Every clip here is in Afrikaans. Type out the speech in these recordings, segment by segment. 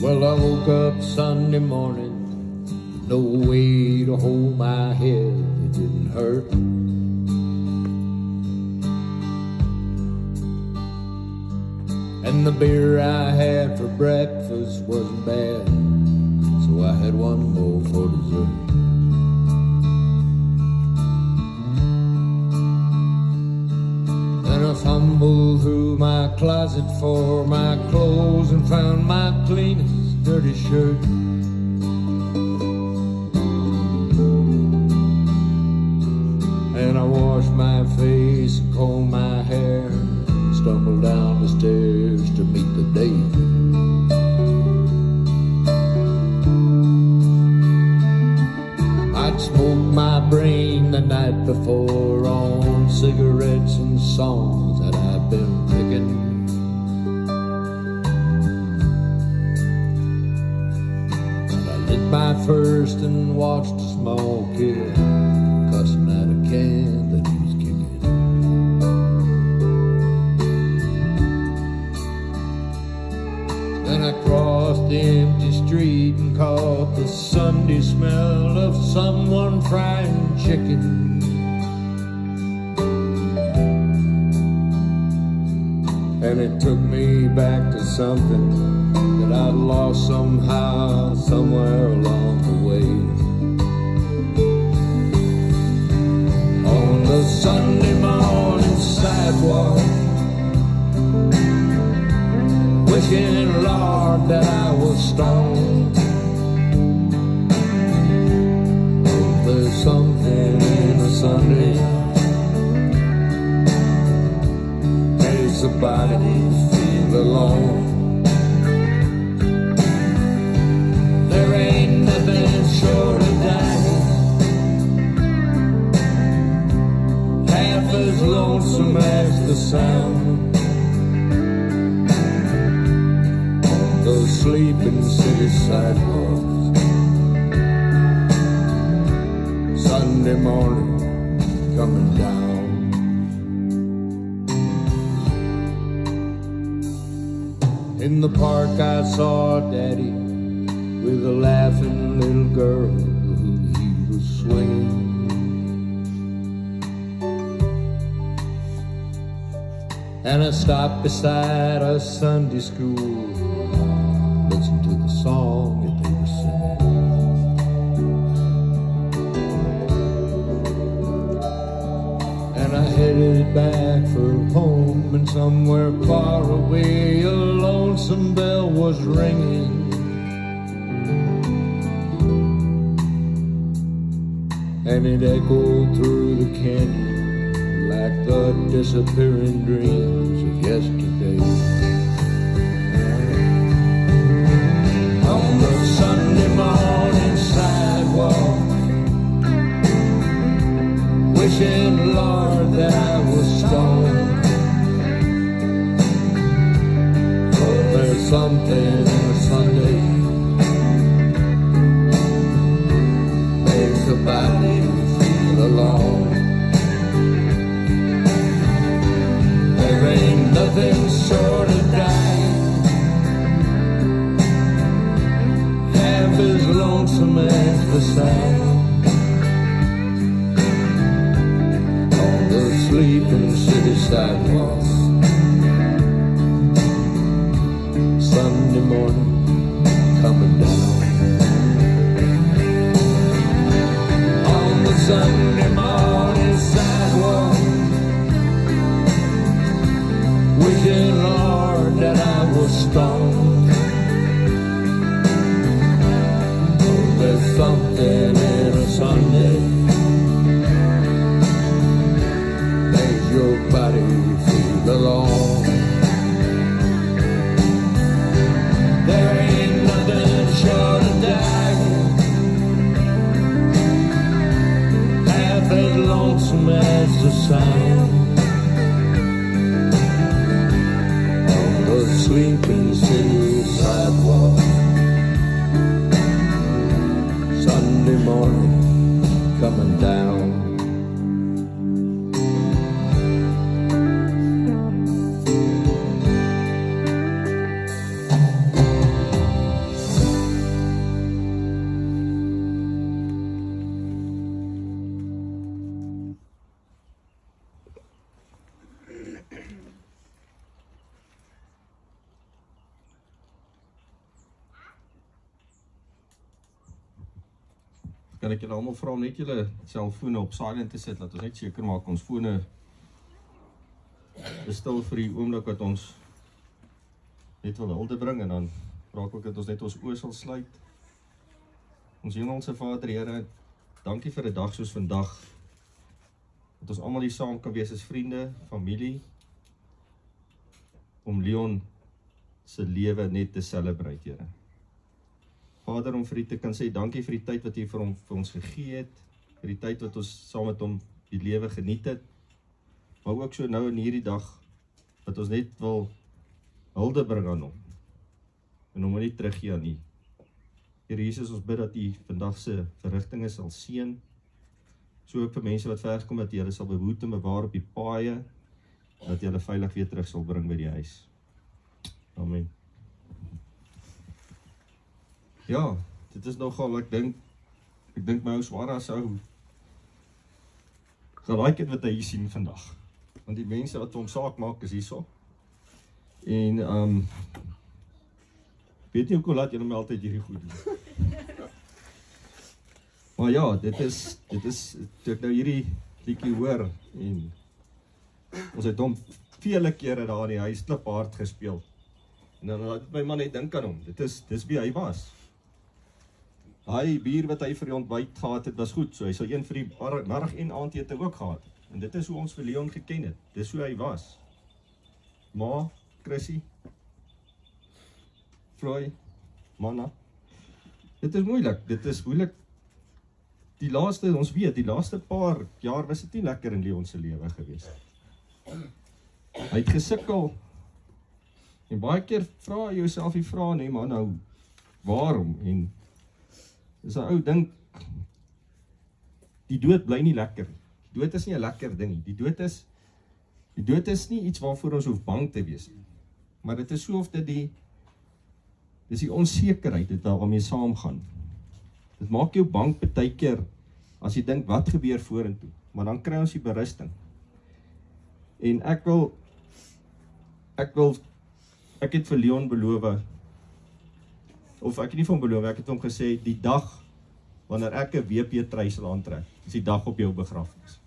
Well, I woke up Sunday morning, no way to hold my head, it didn't hurt. And the beer I had for breakfast wasn't bad, so I had one more for dessert. Then I fumbled through my closet for my clothes and found my cleanest dirty shirt. And I washed my face and combed my hair, stumbled down the stairs to meet the day. I'd smoked my brain the night before on cigarettes and songs that I've been picking. And I lit my first and watched a small kid cussing at a can that he was kicking. Then I crossed the empty street and caught the Sunday smell of someone frying chicken. And it took me back to something that I'd lost somehow, somewhere along the way. On the Sunday morning sidewalk, wishing, Lord, that I was stoned. Oh, there's something in a Sunday makes a body feel alone. There ain't nothing short of dying half as lonesome as the sound those sleeping city sidewalks. Sunday morning coming down. In the park I saw Daddy with a laughing little girl who he was swinging. And I stopped beside a Sunday school, listened to the song that they were singing. And I headed back for home, and somewhere far away a lonesome bell was ringing. And it echoed through the canyon like the disappearing dreams of yesterday. On the Sunday morning sidewalk, wishing, Lord, that I was stoned. Oh, there's something in a Sunday makes the body feel alone. There ain't nothing short of dying half as lonesome as the sound on the sleeping city sidewalks. Sunday morning coming down. On the Sunday morning sidewalk, wishing, Lord, that I was stoned. Oh, there's something in a Sunday makes your body feel alone. There ain't nothing short of dying half as lonesome as the sound sleeping city kan ek julle almal vra om net julle selfone op silent te sit, dat ons net seker maak ons fone is stil vir die oomblik wat ons net wil hulde bring, en dan vra ek ook dat ons net ons oë sal sluit. Ons Hemelse Vader, Here, dankie vir 'n dag soos vandag, dat ons almal hier saam kan wees as vriende, familie, om Leon se lewe net te celebrate, Here. Vader, om vir U te kan sê, dankie vir die tyd wat U vir ons gegee het, vir die tyd wat ons saam met hom die lewe geniet het, maar ook so nou in hierdie dag, dat ons net wil hulde bring aan hom, en hom nie teruggee aan U. Here Jesus, ons bid dat U vandag se verrigtinge sal seën, so ook vir mense wat ver kom, dat U hulle sal behoed en bewaar op die paaie, dat U hulle veilig weer terug sal bring by die huis. Amen. Ja, dit is nogal, ek dink my ou Swara sou gelaik het wat hy hier sien vandag. Want die mense wat hom saak maak is hierso. En weet nie hoe laat julle my altyd hierdie goed doen. Maar ja, dit is toe ek nou hierdie liedjie hoor, en ons het hom vele kere daar in die huis kliphard gespeel. En dan laat dit my man net dink aan hom. Dis wie hy was. Hy bier wat hy vir die ontbyt gehad het, was goed. So hy sal een vir die middag en aandete ook gehad. En dit is hoe ons vir Leon geken het. Dis hoe hy was. Ma, Chrissy, Floy, Manna. Dit is moeilik. Die laaste paar jaar was dit nie lekker in Leon se lewe gewees. Hy het gesukkel. En baie keer vra jy jouself die vraag, nee maar nou, waarom? En dis 'n ou ding, die dood bly nie lekker. Die dood is nie 'n lekker ding nie. Die dood is nie iets waarvoor ons hoef bang te wees nie. Maar dit is so of dis die onsekerheid wat daarmee saamgaan. Dit maak jou bang partykeer as jy dink wat gebeur vorentoe, maar dan kry ons die berusting. En ek het vir Leon beloof, of ek het nie van beloof, ek het hom gesê, die dag wanneer ek 'n WP trui sal aantrek, is die dag op jou begrafnis.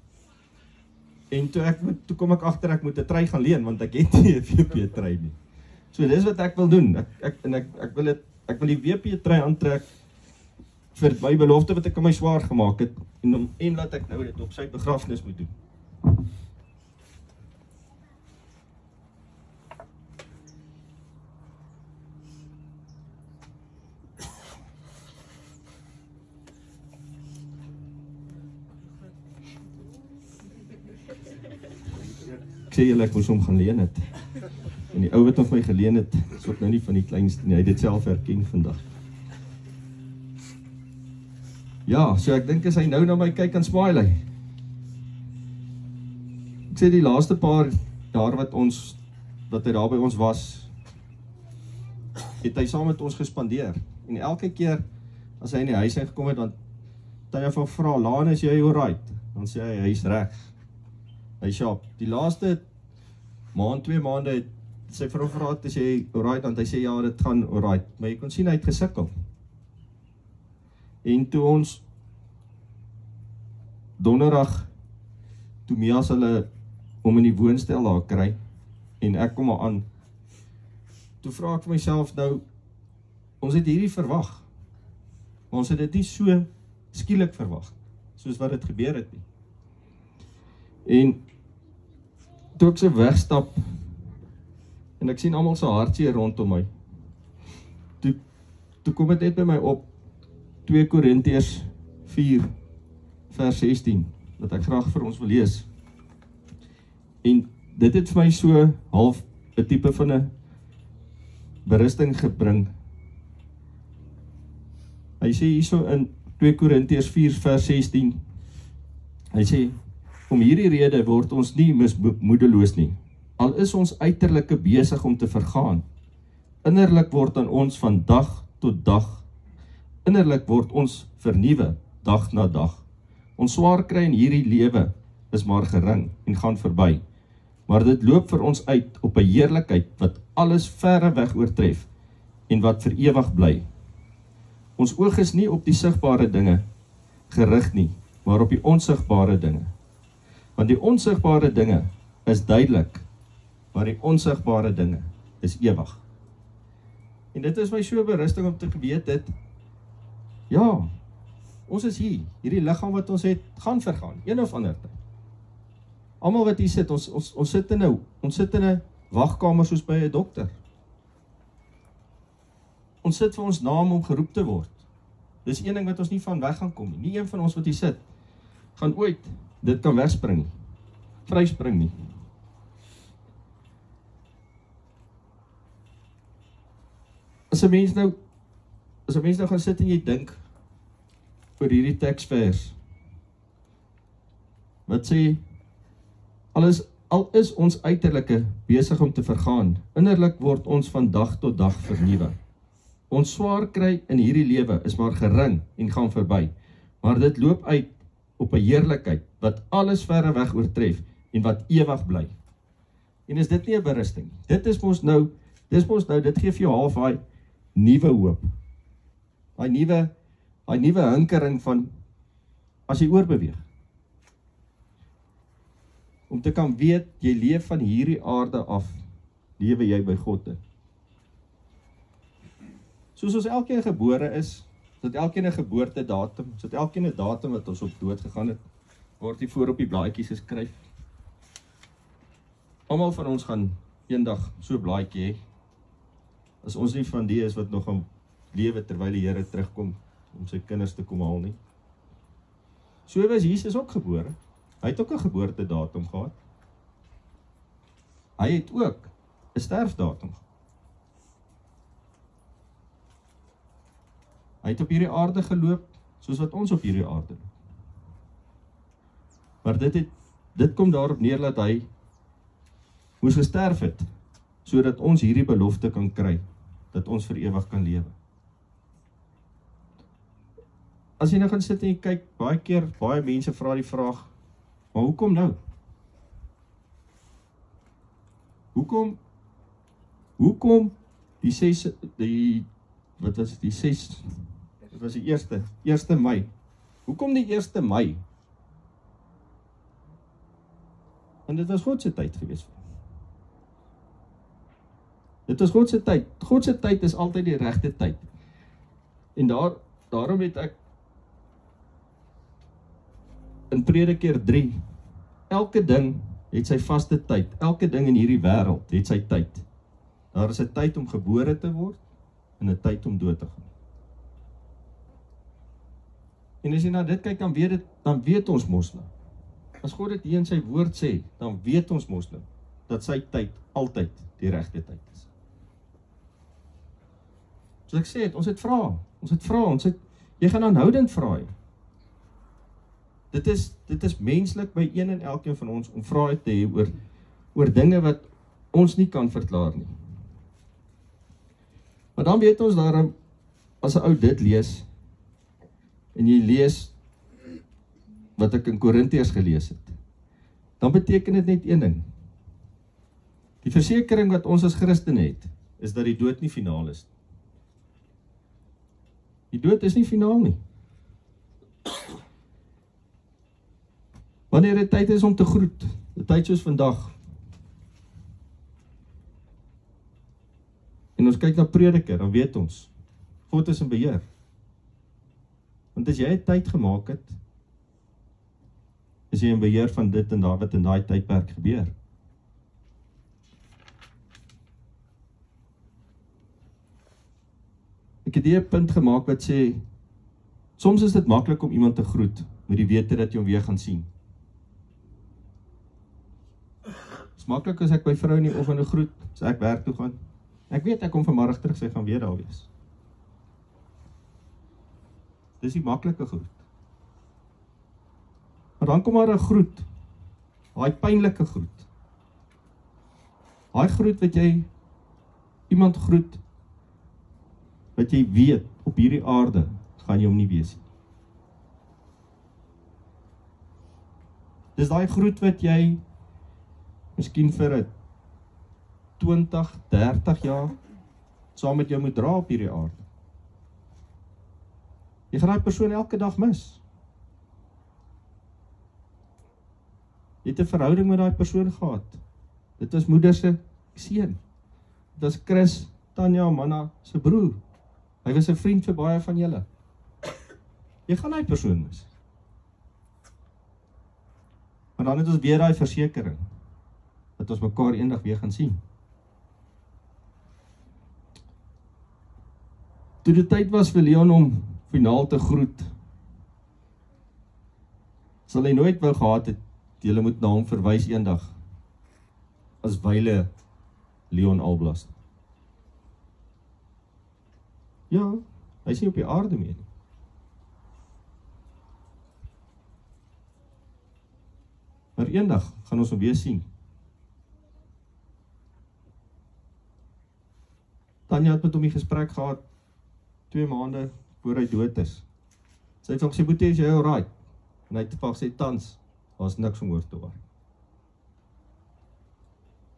En toe kom ek agter ek moet 'n trui gaan leen, want ek het nie 'n WP trui nie. So dis wat ek wil doen. Ek wil die WP trui aantrek vir my belofte wat ek aan my swaar gemaak het, en laat ek nou dit op sy begrafnis moet doen. Ek sê julle, ek moes hom gaan leen het. En die ou wat hom vir my geleen het, is ook nou nie van die kleinste nie, hy het dit self herken vandag. Ja, so ek dink as hy nou na my kyk en smile hy. Ek sê die laaste paar jaar wat hy daar by ons was, het hy saam met ons gespandeer. En elke keer as hy in die huis gekom het, dan het hy van vra, Laan, is jy alright? Dan sê hy is reg. Hy sê, die laaste maand, 2 maande het sy vrou gevra, is jy alright? Want hy sê, ja, dit gaan alright. Maar jy kon sien, hy het gesukkel. En toe ons donderdag, toe Mias hulle om in die woonstel daar kry, en ek kom maar aan, toe vra ek vir myself nou, ons het hierdie verwag, maar ons het dit nie so skielik verwag, soos wat dit gebeur het nie. En toe ek so wegstap, en ek sien almal se hartseer rondom my, toe kom dit net by my op, 2 Korintiërs 4 vers 16, wat ek graag vir ons wil lees. En dit het vir my so half 'n tipe van 'n berusting gebring. Hy sê hierso in 2 Korintiërs 4 vers 16, hy sê, om hierdie rede word ons nie moedeloos nie, al is ons uiterlike besig om te vergaan. Innerlik word aan ons van dag tot dag, innerlik word ons vernuwe dag na dag. Ons swaar kry in hierdie lewe is maar gering en gaan verby, maar dit loop vir ons uit op 'n heerlikheid wat alles verre weg oortref en wat vir ewig bly. Ons oog is nie op die sigbare dinge, gerig nie, maar op die onsigbare dinge. Want die onsigbare dinge is duidelik, maar die onsigbare dinge is ewig. En dit is my so berusting om te weet dit, ja, ons is hier, hierdie liggaam wat ons het, gaan vergaan, een of ander tyd. Almal wat hier sit, ons sit in 'n wagkamer soos by 'n dokter. Ons sit vir ons naam om geroep te word. Dis een ding wat ons nie van weg gaan kom nie. Nie een van ons wat hier sit, gaan ooit dit kan wegspring nie, vryspring nie. As 'n mens nou gaan sit en jy dink oor hierdie teksvers, wat sê, al is ons uiterlike besig om te vergaan, innerlik word ons van dag tot dag vernuwe. Ons swaar kry in hierdie lewe is maar gering en gaan verby, maar dit loop uit op 'n heerlikheid wat alles verre weg oortref en wat ewig bly. En is dit nie 'n berusting nie? Dit gee vir jou half daai nuwe hoop. Daai nuwe hinkering van as jy oorbeweeg. Om te kan weet, jy leef van hierdie aarde af, lewe jy by God in. Soos ons elkeen gebore is het elkeen 'n geboortedatum, het elkeen 'n datum wat ons op dood gegaan het, word hier voor op die blaadjies geskryf. Almal van ons gaan eendag so 'n blaadjie hê, as ons nie van die is wat nog gaan lewe terwyl die Here terugkom om sy kinders te kom haal nie. So was Jesus ook gebore. Hy het ook 'n geboortedatum gehad. Hy het ook 'n sterfdatum gehad. Hy het op hierdie aarde geloop, soos wat ons op hierdie aarde loop. Maar dit kom daarop neer dat hy moes gesterf het, sodat ons hierdie belofte kan kry, dat ons vir ewig kan lewe. As jy nou gaan sit en jy kyk, baie mense vra die vraag, maar hoekom nou? Hoekom die 1 Mei. Hoekom die 1 Mei? En dit was God se tyd gewees. Dit was God se tyd. God se tyd is altyd die regte tyd. En daarom het ek in Prediker 3, elke ding het sy vaste tyd. Elke ding in hierdie wêreld het sy tyd. Daar is 'n tyd om gebore te word en 'n tyd om dood te gaan. En as jy na dit kyk, dan weet ons mos nou. As God dit hier in sy woord sê, dan weet ons mos nou dat sy tyd altyd die regte tyd is. Soos ek sê, ons het vra, jy gaan aanhoudend vra. Dit is menslik by een en elkeen van ons om vrae te hê oor dinge wat ons nie kan verklaar nie. Maar dan weet ons daarom, as 'n ou dit lees, en jy lees wat ek in Korintiërs gelees het, dan beteken dit net een ding. Die versekering wat ons as Christene het, is dat die dood nie finaal is. Die dood is nie finaal nie. Wanneer dit tyd is om te groet, 'n tyd soos vandag, en ons kyk na Prediker, dan weet ons, God is in beheer. Want as jy 'n tyd gemaak het, is jy in beheer van dit en wat in daai tydperk gebeur. Ek het hier 'n punt gemaak wat sê, soms is dit maklik om iemand te groet, met die wete dat jy hom weer gaan sien. Is maklik as ek by vrou nie of in 'n groet, as ek werk toe gaan. Ek weet ek kom vanmiddag terug, sy gaan weer daar wees. Dis die maklike groet. Maar dan kom maar 'n groet, daai pynlike groet. Daai groet wat jy iemand groet, wat jy weet, op hierdie aarde gaan jy hom nie wees nie. Dis daai groet wat jy miskien vir 'n 20, 30 jaar saam met jou moet dra op hierdie aarde. Jy gaan daai persoon elke dag mis. Jy het 'n verhouding met daai persoon gehad. Dit was moeder se seun. Dit was Chris, Tanya, Manna se broer. Hy was 'n vriend vir baie van julle. Jy gaan daai persoon mis. Maar dan het ons weer daai versekering, dat ons mekaar eendag weer gaan sien. Toe die tyd was vir Leon om finaal te groet, sal hy nooit wou gehad het, julle moet na hom verwys eendag, as wyle Leon Alblas. Ja, hy is nie op die aarde meer nie. Maar eendag gaan ons hom weer sien. Tanya het met hom die gesprek gehad 2 maande voor hy dood is. Sy het hom gesê, "Boetie, is jy alright?" En hy het gesê, "Tans, daar's niks om oor te worry."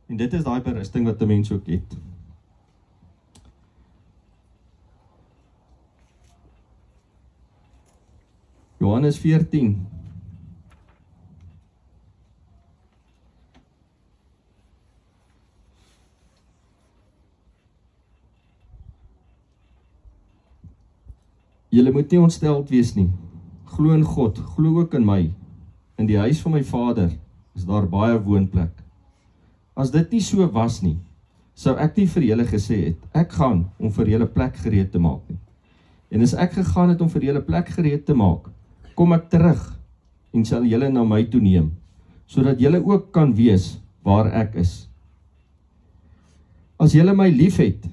En dit is daai berusting wat 'n mens ook het. Johannes 14. Julle moet nie ontsteld wees nie. Glo in God, glo ook in my. In die huis van my Vader is daar baie woonplek. As dit nie so was nie, sou ek nie vir julle gesê het, ek gaan om vir julle plek gereed te maak nie. En as ek gegaan het om vir julle plek gereed te maak, kom ek terug en sal julle na my toe neem, sodat julle ook kan weet waar ek is. As julle my liefhet,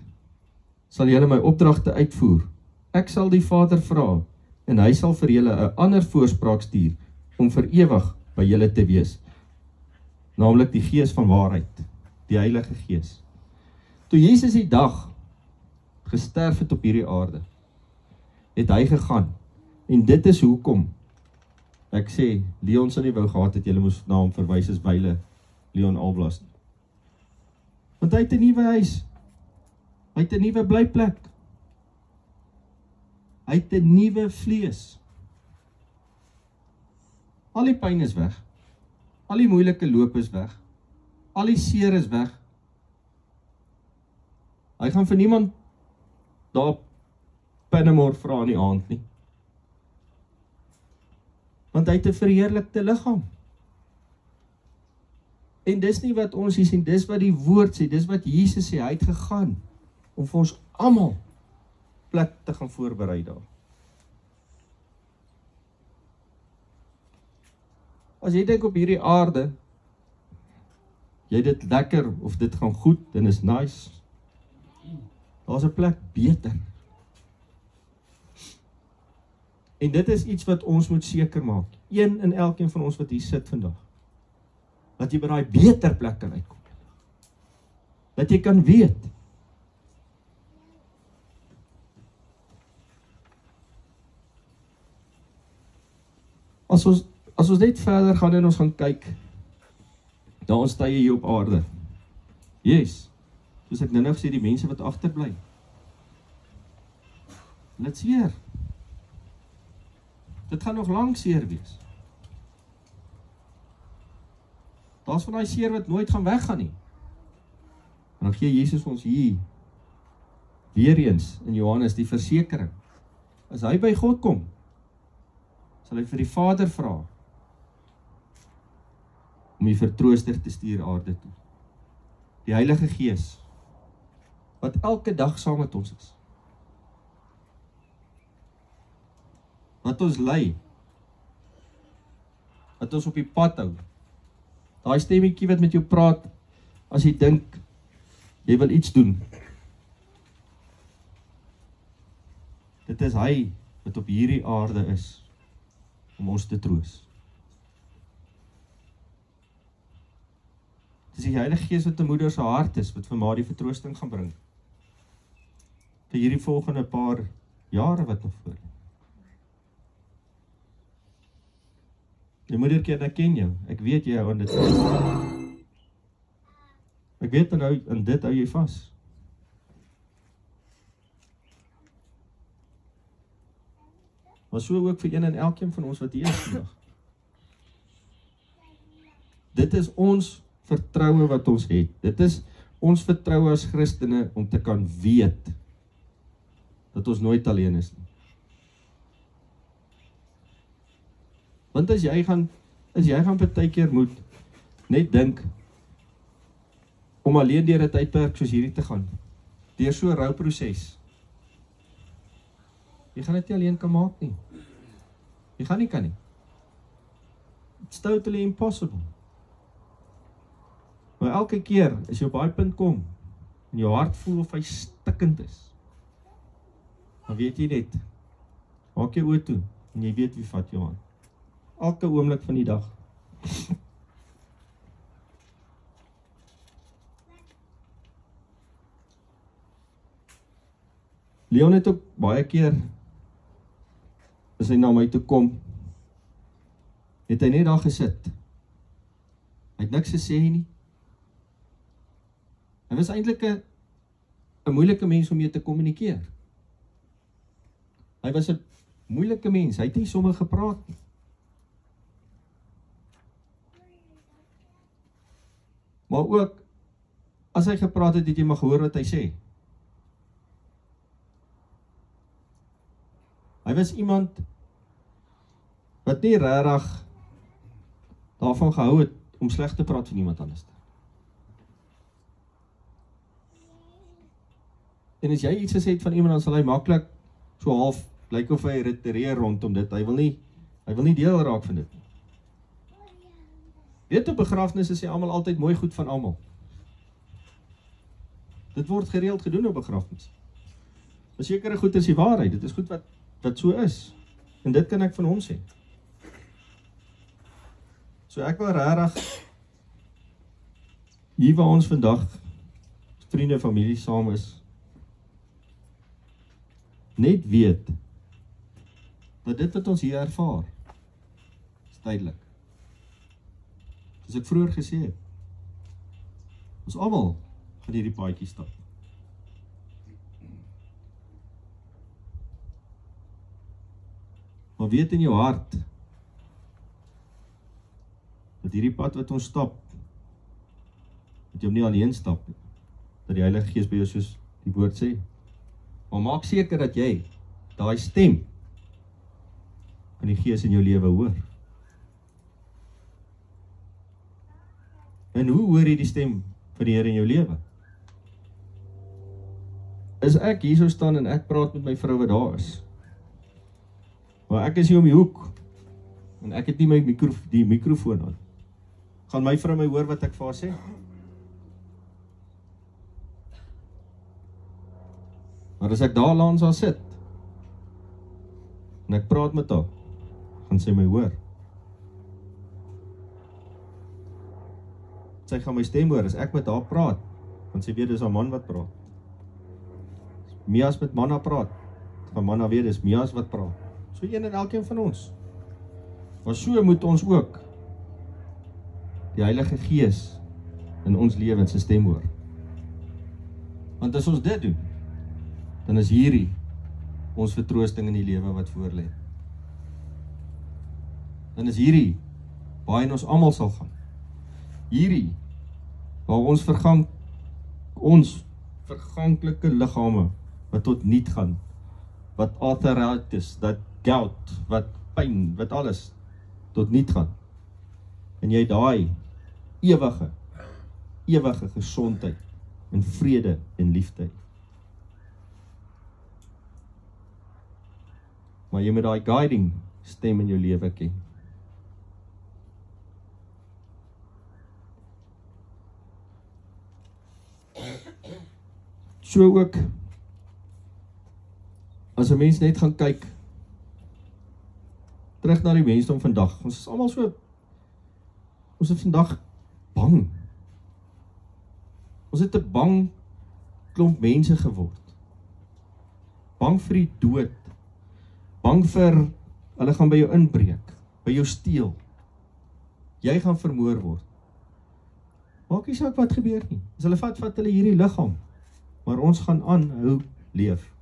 sal julle my opdragte uitvoer. Ek sal die Vader vra, en hy sal vir julle 'n ander voorspraak stuur, om vir ewig by julle te wees. Naamlik die Gees van waarheid, die Heilige Gees. Toe Jesus die dag gesterf het op hierdie aarde, het hy gegaan, en dit is hoekom, ek sê, Leon sal nie wou gehad het, julle moes na hom verwys as wyle Leon Alblas. Want hy het 'n nuwe huis, hy het 'n nuwe blyplek, hy het 'n nuwe vlees. Al die pyn is weg, al die moeilike loop is weg, al die seer is weg. Hy gaan vir niemand daar Pennemor vra in die aand nie. Want hy het 'n verheerlikte liggaam. En dis nie wat ons hier sien, dis wat die woord sê, dis wat Jesus sê, hy het gegaan om vir ons almal plek te gaan voorberei daar. As jy dink op hierdie aarde, jy dit lekker of dit gaan goed en is nice, daar's 'n plek beter. En dit is iets wat ons moet seker maak, een en elkeen van ons wat hier sit vandag, dat jy by daai beter plek kan uitkom. Dat jy kan weet, as ons net verder gaan en ons gaan kyk, daar ons tye hier op aarde. Yes, soos ek nou gesê, die mense wat agterbly. Dit seer. Dit gaan nog lank seer wees. Daar's van daai seer wat nooit gaan weggaan nie. En dan gee Jesus ons hier, weer eens in Johannes, die versekering. As hy by God kom, sal hy vir die Vader vra, om die vertrooster te stuur aarde toe. Die Heilige Gees, wat elke dag saam met ons is. Wat ons lei, wat ons op die pad hou. Daai stemmetjie wat met jou praat, as jy dink, jy wil iets doen. Dit is hy, wat op hierdie aarde is, om ons te troos. Dit is die Heilige Gees wat 'n moeder se hart is, wat vir maar die vertroosting gaan bring. Vir hierdie volgende paar jare wat nog voor lê. Die moederkind, ek ken jou, ek weet jy hou aan dit. Ek weet aan dit hou jy vas. Maar so ook vir een en elkeen van ons wat hier is vandag. Dit is ons vertroue wat ons het. Dit is ons vertroue as Christene om te kan weet dat ons nooit alleen is nie. Want as jy gaan partykeer moet net dink om alleen deur 'n tydperk soos hierdie te gaan, deur so 'n rouproses. Jy gaan dit nie alleen kan maak nie. Jy gaan nie kan nie. It's totally impossible. Maar elke keer as jy op daai punt kom en jou hart voel of hy stikkend is, dan weet jy net, maak jou oë toe en jy weet wie vat jou aan. Elke oomblik van die dag. Leon het ook baie keer, as hy na my toe kom, het hy net daar gesit. Hy het niks gesê nie. Hy was eintlik 'n moeilike mens om mee te kommunikeer. Hy was 'n moeilike mens, hy het nie sommer gepraat nie. Maar ook, as hy gepraat het, het jy maar gehoor wat hy sê. Hy was iemand wat nie regtig daarvan gehou het om sleg te praat van iemand anders. En as jy iets gesê het van iemand, dan sal hy maklik so half lyk of hy retireer rondom dit. Hy wil nie deel raak van dit nie. Weet op begrafnisse sê almal altyd mooi goed van almal. Dit word gereeld gedoen op begrafnisse. Sekere goed is die waarheid, dit is goed wat so is. En dit kan ek van hom sê. So ek wil regtig hier waar ons vandag vriende en familie saam is, net weet dat dit wat ons hier ervaar is tydelik. Soos ek vroeër gesê het, ons almal gaan hierdie paadjie stap. Maar weet in jou hart dat hierdie pad wat ons stap, dat jy hom nie alleen stap nie, dat die Heilige Gees by jou soos die woord sê. Maar maak seker dat jy daai stem van die Gees in jou lewe hoor. En hoe hoor jy die stem van die Here in jou lewe? Is ek hier so staan en ek praat met my vrou wat daar is, maar ek is hier om die hoek en ek het nie my microfoon aan, gaan my vrou my hoor wat ek vir haar sê? Maar as ek daar langs haar sit en ek praat met haar, gaan sy my hoor. Sy gaan my stem hoor, as ek met haar praat, gaan sy weet dis haar man wat praat. Mias met manna praat, gaan manna weet dis Mias wat praat. So een en elkeen van ons. Maar so moet ons ook die Heilige Gees in ons lewens se stem hoor. Want as ons dit doen, dan is hierdie ons vertroosting in die lewe wat voor lê. Dan is hierdie waarheen ons almal sal gaan. Hierdie waar ons verganklike liggame wat tot niet gaan, wat arthritis, dat gout, wat pyn, wat alles tot niet gaan. En jy daai ewige gesondheid en vrede en liefde. Maar jy moet daai guiding stem in jou lewe ken. So ook, as 'n mens net gaan kyk, terug na die mensdom vandag, ons is almal so, ons is vandag bang. Ons het 'n bang klomp mense geword. Bang vir die dood. Bang vir, hulle gaan by jou inbreek, by jou steel. Jy gaan vermoor word. Maak nie saak wat gebeur nie. As hulle vat hulle hierdie liggaam, maar ons gaan aanhou leef.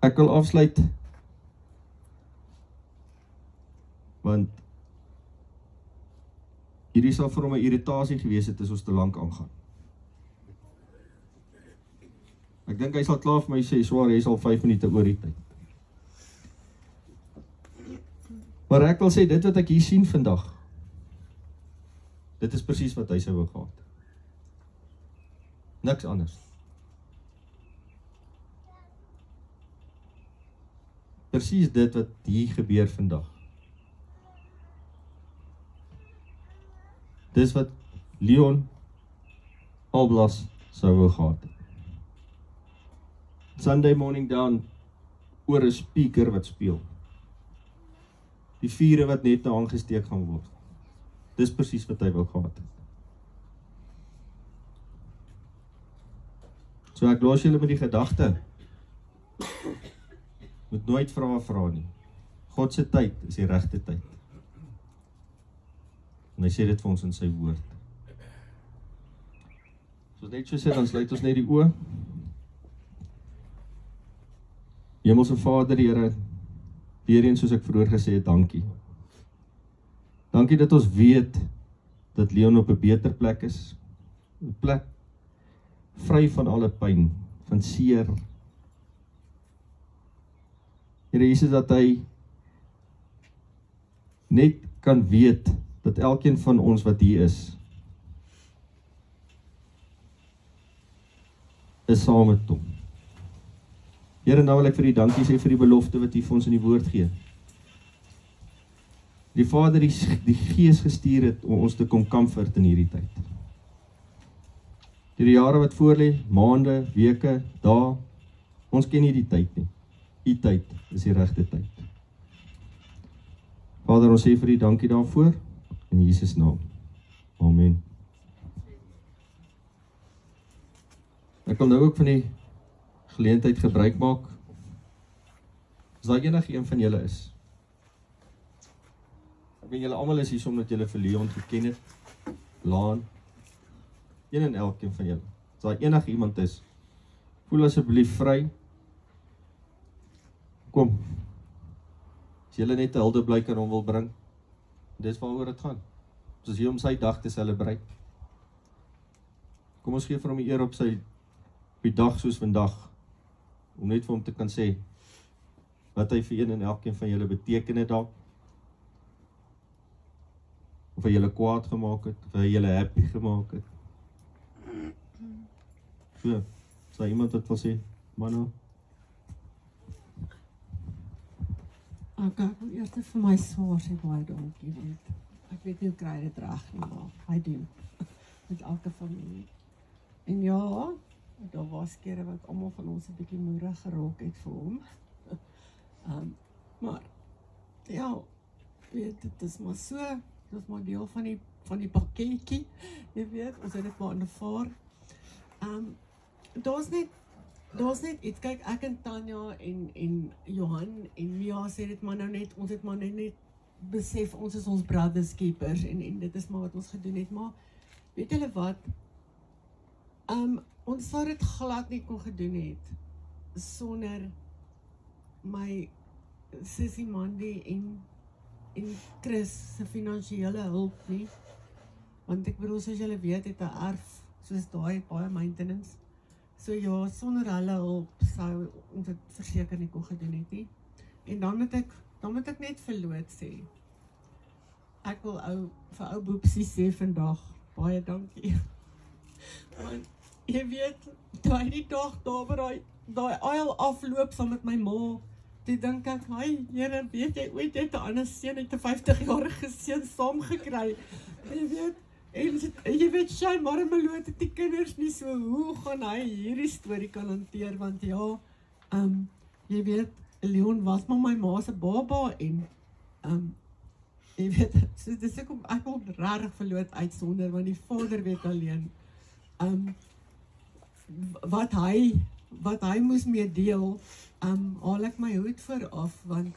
Ek wil afsluit want hierdie sal vir hom 'n irritasie gewees het as ons te lank aangaan. Ek dink hy sal klaar vir my sê, swaar, hy sal 5 minute oor die tyd. Maar ek wil sê, dit wat ek hier sien vandag, dit is presies wat hy sou wou gehad. Niks anders. Presies dit wat hier gebeur vandag. Dis wat Leon Alblas sou wou gehad het. Sunday morning down oor 'n speaker wat speel. Die vure wat net nou aangesteek gaan word. Dis presies wat hy wou gehad het. So ek los julle met die gedagte, moet nooit vra nie. God se tyd is die regte tyd. En hy sê dit vir ons in sy woord. So net so sê, dan sluit ons net die oë. Hemelse Vader, Here, weer eens soos ek vroeër gesê het, dankie. Dankie dat ons weet dat Leon op 'n beter plek is. 'n Plek vry van alle pyn, van seer. Here Jesus, dat hy net kan weet dat elkeen van ons wat hier is saam met hom. Here, nou wil ek vir U dankie sê vir die belofte wat U vir ons in die woord gee. Die Vader die Gees gestuur het om ons te kom comfort in hierdie tyd. Die jare wat voor lê, maande, weke, dae, ons ken nie die tyd nie. U tyd is die regte tyd. Vader, ons sê vir U dankie daarvoor, in Jesus naam. Amen. Ek wil nou ook van die geleentheid gebruik maak, as daar enige een van julle is. Ek weet julle almal is hier omdat julle vir Leon geken het, Laan, een en elkeen van julle. As daar enige iemand is, voel asseblief vry, kom, as julle net 'n huldeblyk aan hom wil bring, dis waaroor dit gaan. Ons is hier om sy dag te celebrate. Kom ons gee vir hom die eer op die dag soos vandag, om net vir hom te kan sê, wat hy vir een en elkeen van julle beteken het dalk, of hy julle kwaad gemaak het, of hy julle happy gemaak het. So, is daar iemand wat wil sê, Mano? Ek wil eers vir my swaar sê baie dankie, want ek weet nie hoe kry dit reg nie, maar hy doen, met elke familie. En ja, daar was kere wat almal van ons 'n bietjie moerig geraak het vir hom. Maar, ja, weet, dit is maar so, dit is maar deel van die pakketjie, jy weet, ons het dit maar aanvaar. Daar's net iets, kyk, ek en Tanya en Johan en Mia sê dit maar nou net, ons het maar net besef, ons is ons brothers keepers, en dit is maar wat ons gedoen het, maar, weet julle wat, ons sou dit glad nie kon gedoen het, sonder my sussie Mandy en Chris se finansiële hulp nie, want ek bedoel, soos julle weet, het 'n erf, soos daai baie maintenance, so ja, sonder hulle hulp sou ons dit verseker nie kon gedoen het nie, en dan moet ek net verloot sê, ek wil vir ou Boepsie sê vandag, baie dankie, want jy weet, toe hy die dag daar by daai aisle afloop saam met my ma, toe dink ek, hey, Here, weet jy ooit jy het 'n ander seun uit 'n 50-jarige seun saamgekry, jy weet, en jy weet, Shane Marmeloot het die kinders nie, so hoe gaan hy hierdie storie kan hanteer, want ja, jy weet, Leon was maar my ma se baba, en jy weet, so dis ek wil regtig verloot uitsonder, want die vader weet alleen, wat hy moes mee deel, haal ek my hoed voor af, want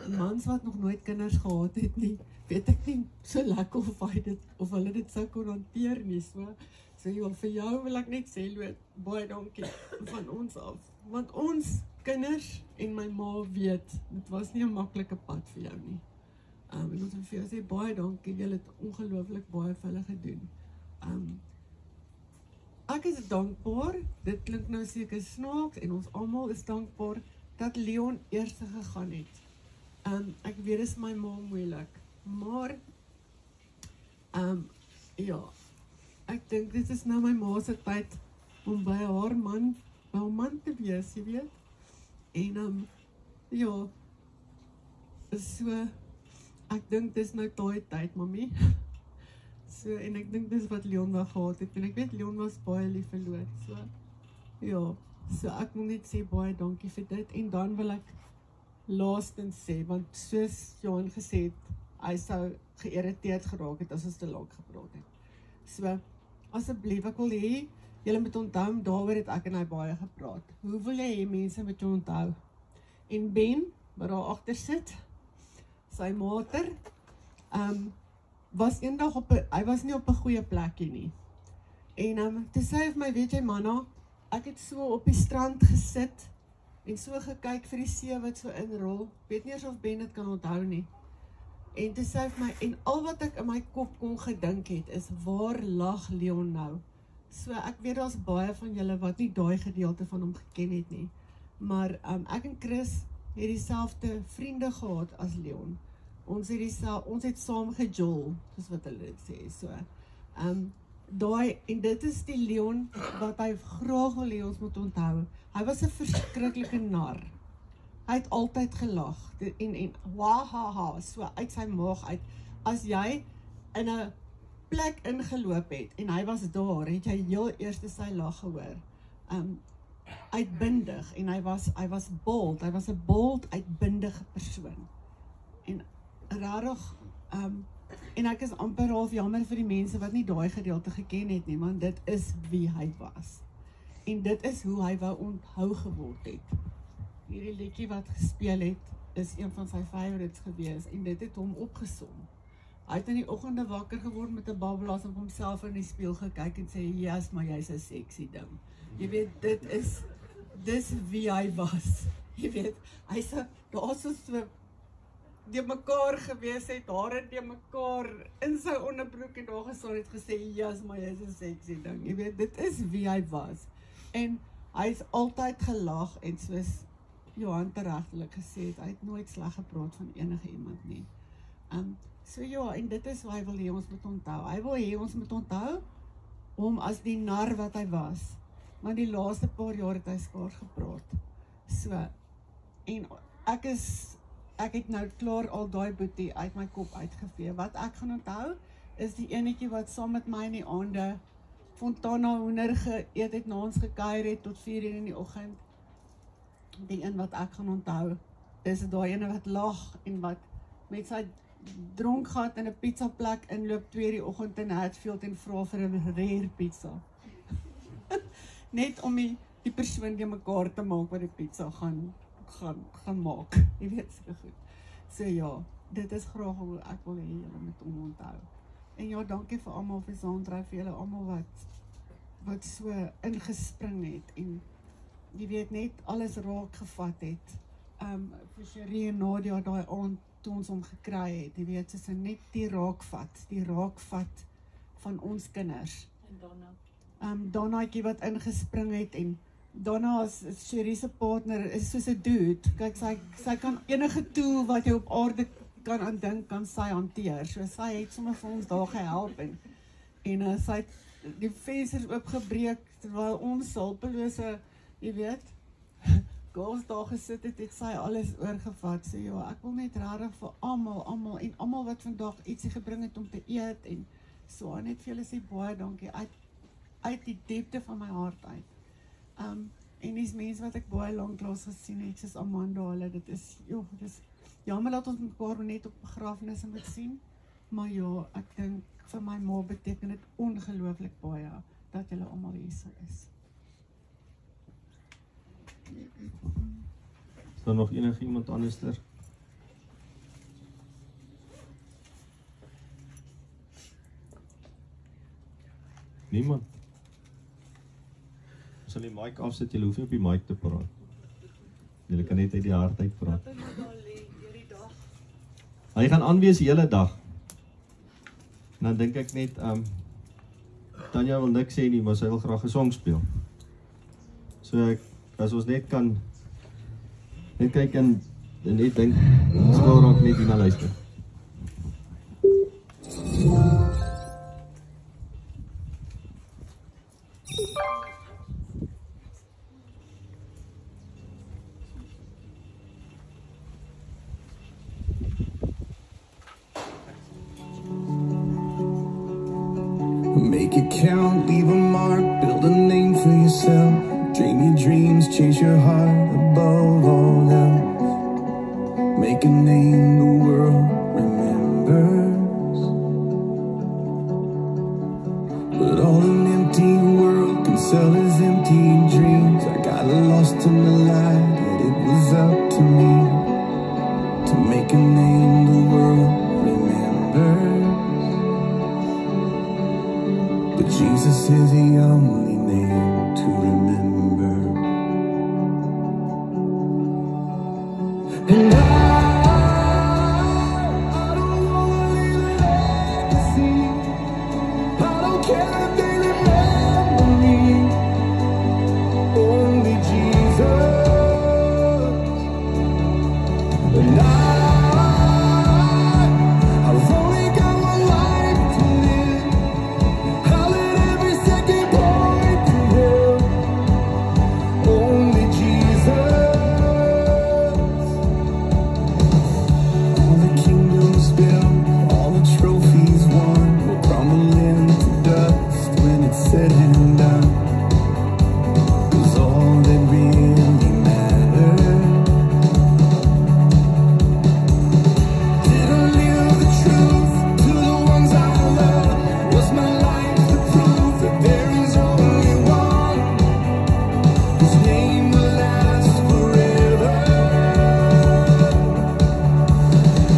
mans wat nog nooit kinders gehad het nie, weet ek nie so lekker of hulle dit sou kon hanteer nie, so ja, vir jou wil ek net sê, Loot, baie dankie van ons af, want ons kinders en my ma weet, dit was nie 'n maklike pad vir jou nie. En ons wil vir jou sê, baie dankie, julle het ongelooflik baie vir hulle gedoen. Ek is dankbaar, dit klink nou seker snaaks, en ons almal is dankbaar, dat Leon eers gegaan het. Ek weet, is my ma moeilik, maar, ja, ek dink, dit is nou my ma se tyd, om by haar man te wees, jy weet. En, ja, so, ek dink dis nou daai tyd, mami. So, en ek dink dis wat Leon wou gehad het, en ek weet Leon was baie lief verloor, so, ja, so ek wil net sê baie dankie vir dit, en dan wil ek laastens sê, want soos Johan gesê het, hy sou geïrriteerd geraak het as ons te lank gepraat het. So, asseblief, ek wil hê, julle moet onthou, daaroor het ek en hy baie gepraat. Hoe wil jy hê mense met jou onthou? En Ben, wat daar agter sit, sy mater, was eendag hy was nie op 'n goeie plekkie nie. En toe sê hy vir my, weet jy manna, ek het so op die strand gesit, en so gekyk vir die see wat so inrol, weet nie eens of Ben dit kan onthou nie. En toe sê hy vir my, en al wat ek in my kop kon gedink het, is waar lag Leon nou? So ek weet daar's baie van julle wat nie daai gedeelte van hom geken het nie. Maar ek en Chris het dieselfde vriende gehad as Leon. Ons het saam gejol, soos wat hulle dit sê. So, en dit is die Leon wat hy graag wil hê ons moet onthou. Hy was 'n verskriklike nar. Hy het altyd gelag en wahaha, so uit sy maag uit. As jy in 'n plek ingeloop het en hy was daar, het jy heel eers sy lag gehoor. Uitbundig en hy was bold. Hy was 'n bold, uitbundige persoon. En rarig, en ek is amper half jammer vir die mense wat nie daai gedeelte geken het nie, want dit is wie hy was. En dit is hoe hy wou onthou geword het. Hierdie liedjie wat gespeel het, is een van sy favorites gewees, en dit het hom opgesom. Hy het in die oggende wakker geword met 'n babbelaas op homself in die spieël gekyk en sê, yes, maar jy's 'n sexy ding. Jy weet, dis wie hy was. Jy weet, hy's daar so die mekaar gewees het, hare die mekaar in sy onderbroek en daar gestaan het gesê, yes, maar jy's 'n sexy ding. Jy weet, dit is wie hy was. En hy's altyd gelag en soos Johan teregtelik gesê het, hy het nooit sleg gepraat van enige iemand nie. So ja, en dit is wat hy wil hê ons moet onthou. Hy wil hê ons moet onthou hom as die nar wat hy was. Maar die laaste paar jaar het hy skaars gepraat. So, en ek het nou klaar al daai boetie uit my kop uitgevee. Wat ek gaan onthou, is die enetjie wat saam met my in die aande Fontana hoender geëet het, na ons gekuier het tot 4 uur in die oggend. Die een wat ek gaan onthou, is daai ene wat lag en wat met sy dronkgat in 'n pizza plek inloop 2 uur die oggend in Hatfield en vra vir 'n rare pizza. Net om die persoon die mekaar te maak wat die pizza gaan maak. Jy weet so goed. So ja, dit is graag hoe ek wil hê julle moet onthou. En ja, dankie vir almal vir Saandryf, vir julle almal wat so ingespring het en jy weet net alles raak gevat het. Vir Cherie en Nadia daai aand toe ons hom gekry het, jy weet, soos net die raakvat van ons kinders. En Donna. Donnaatjie wat ingespring het en Donna as Cherie se partner is soos 'n dude. Kyk, sy kan enige tool wat jy op aarde kan aandink, kan sy hanteer. So sy het sommer vir ons daar gehelp en sy het die vensters oopgebreek terwyl ons hulpelose, jy weet, girls daar gesit het sy alles oorgevat. So ja, ek wil net regtig vir almal wat vandag ietsie gebring het om te eet en so, net vir julle sê baie dankie uit die diepte van my hart uit. En die mense wat ek baie lanklaas gesien het, soos Amanda, hulle, dit is jammer dat ons mekaar net op begrafnisse moet sien, maar ja, ek dink vir my ma beteken dit ongelooflik baie dat julle almal hier is. Is daar nog enige iemand anderster? Niemand? Ons sal die mic afsit, julle hoef nie op die mic te praat. Julle kan net uit die hart uitpraat. Hy gaan aanwees die hele dag. En dan dink ek net, Tanya wil niks sê nie, maar sy wil graag 'n song speel. So as ons net kan net kyk en net dink, stil raak net hier na luister. Make it count, leave a mark, build a name for yourself. Dream your dreams, chase your heart above all else. Make a name the world remembers. But all an empty world can sell is empty dreams. I got lost in the light, and it was up to me to make a name the world remembers. But Jesus is the only name to remember. And I don't wanna leave a legacy. I don't care if they remember me. Only Jesus. And I've only got one life to live. I'll let every second point to Him. Only Jesus. All the kingdoms built, all the trophies won, will crumble into dust when it's said and done. 'Cause all that really matters. Did I live the truth to the ones I love? Was my life the proof that there is only one whose name will last forever?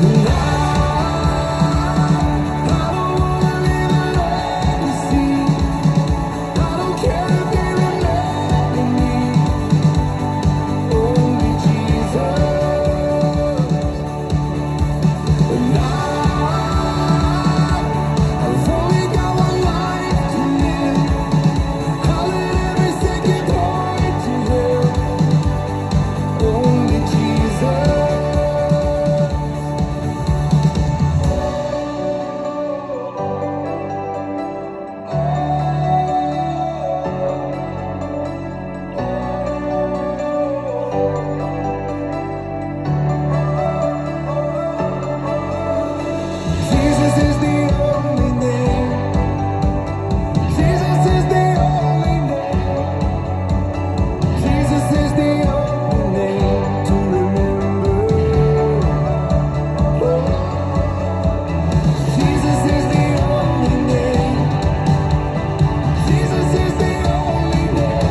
And I don't wanna leave a legacy. I don't care if they remember me. Only Jesus. And I've only got one life to live. I'll let every second point to Him. Only Jesus. Jesus is the only name. Jesus is the only name. Jesus is the only name to remember. Jesus is the only name. Jesus is the only name.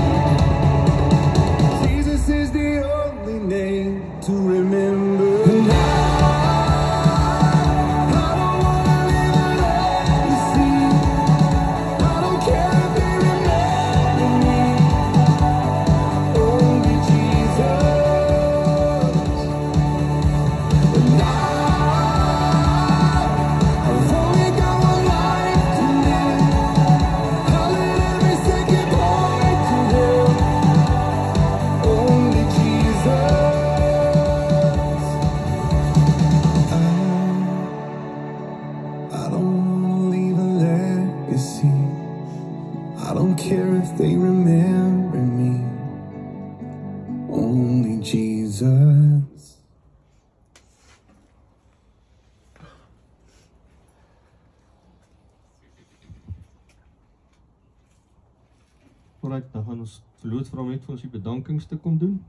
Jesus is the only name to remember. And I don't wanna leave a legacy. I don't care if they remember me. Only Jesus. And I've only got one life to live. I'll let every second point to Him. Only Jesus. I don't wanna leave a legacy. I don't care if they remember me. Only Jesus. Alright, dan gaan ons verloot vir hom net vir ons die bedankingste kom doen.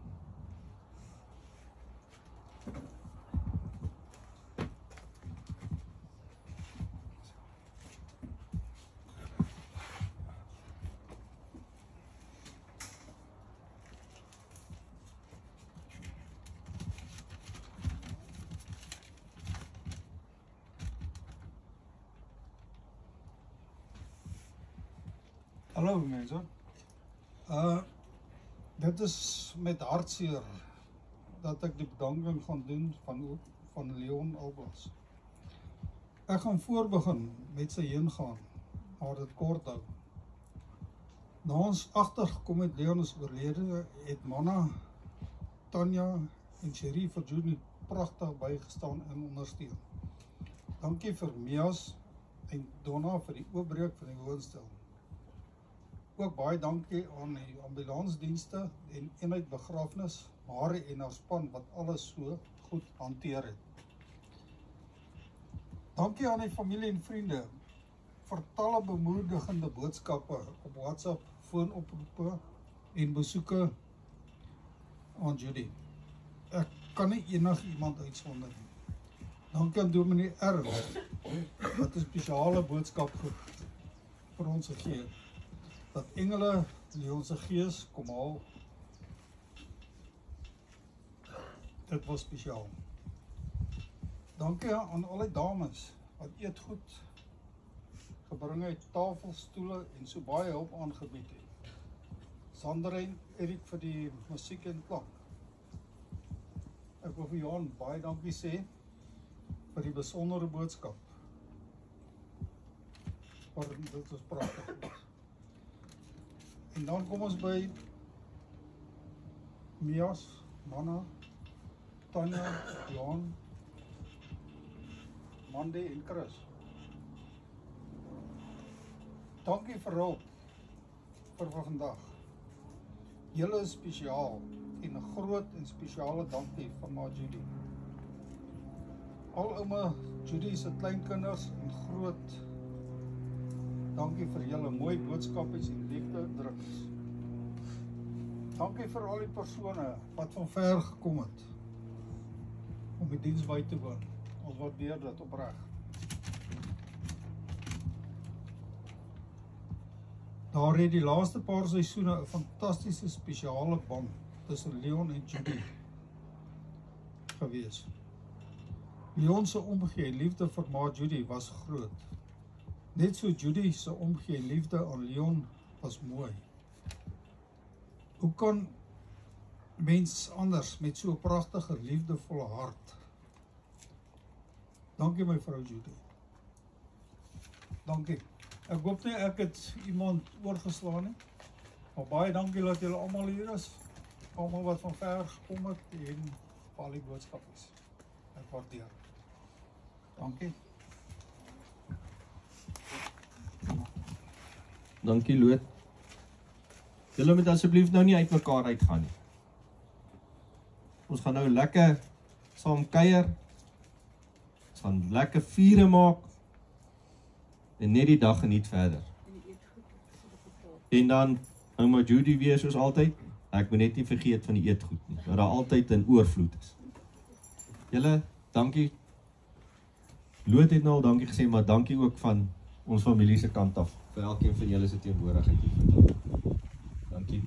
Hallo mense. Dit is met hartseer dat ek die bedanking gaan doen van Leon Alblas. Ek gaan voorbegin met sy heengaan, maar dit kort hou. Na ons agtergekom het Leon is oorlede, het Manna, Tanya en Cherie vir Judy pragtig bygestaan en ondersteun. Dankie vir Mias en Donna vir die oopbreek van die woonstel. Ook baie dankie aan die ambulansdienste en eenheid begrafnis, Mari en haar span wat alles so goed hanteer het. Dankie aan die familie en vriende vir talle bemoedigende boodskappe op WhatsApp, foonoproepe en besoeke aan Judy. Ek kan nie iemand uitsonder nie. Dankie aan Dominee R wat 'n spesiale boodskap vir ons gegee het. Dat engele Leon se gees kom haal. Dit was spesiaal. Dankie aan al die dames wat eetgoed gebring het, tafelstoele en so baie hulp aangebied het. Sandra en Erik vir die musiek en klank. Ek wil vir Johan baie dankie sê vir die besondere boodskap. Dit was pragtig. En dan kom ons by Mias, Manna, Tanya, Johan, Mandy en Chris. Dankie vir hulp vir vandag. Julle is spesiaal en 'n groot en spesiale dankie van Ma Judy. Al ouma Judy se kleinkinders en groot dankie vir julle mooi boodskapies en liefde druks. Dankie vir al die persone wat van ver gekom het om die diens by te woon. Ons waardeer dit opreg. Daar het die laaste paar seisoene 'n fantastiese spesiale band tussen Leon en Judy gewees. Leon se omgee en liefde vir Ma Judy was groot. Net so Judy se omgee en liefde aan Leon was mooi. Hoe kan mens anders met so 'n pragtige, liefdevolle hart? Dankie my vrou Judy. Dankie. Ek hoop nie ek het iemand oorgeslaan nie. Maar baie dankie dat julle almal hier is. Almal wat van ver gekom het en vir al die boodskapies. Ek waardeer. Dankie. Dankie Loot. Julle moet asseblief nou nie uit mekaar uitgaan nie. Ons gaan nou lekker saam kuier. Ons gaan lekker vure maak. En net die dag geniet verder. En dan ouma Judy weer soos altyd. Ek moet net nie vergeet van die eetgoed nie. Dat daar altyd 'n oorvloed is. Julle, dankie. Loot het nou al dankie gesê, maar dankie ook van ons familie se kant af vir elkeen van julle se teenwoordigheid hier vandag. Dankie.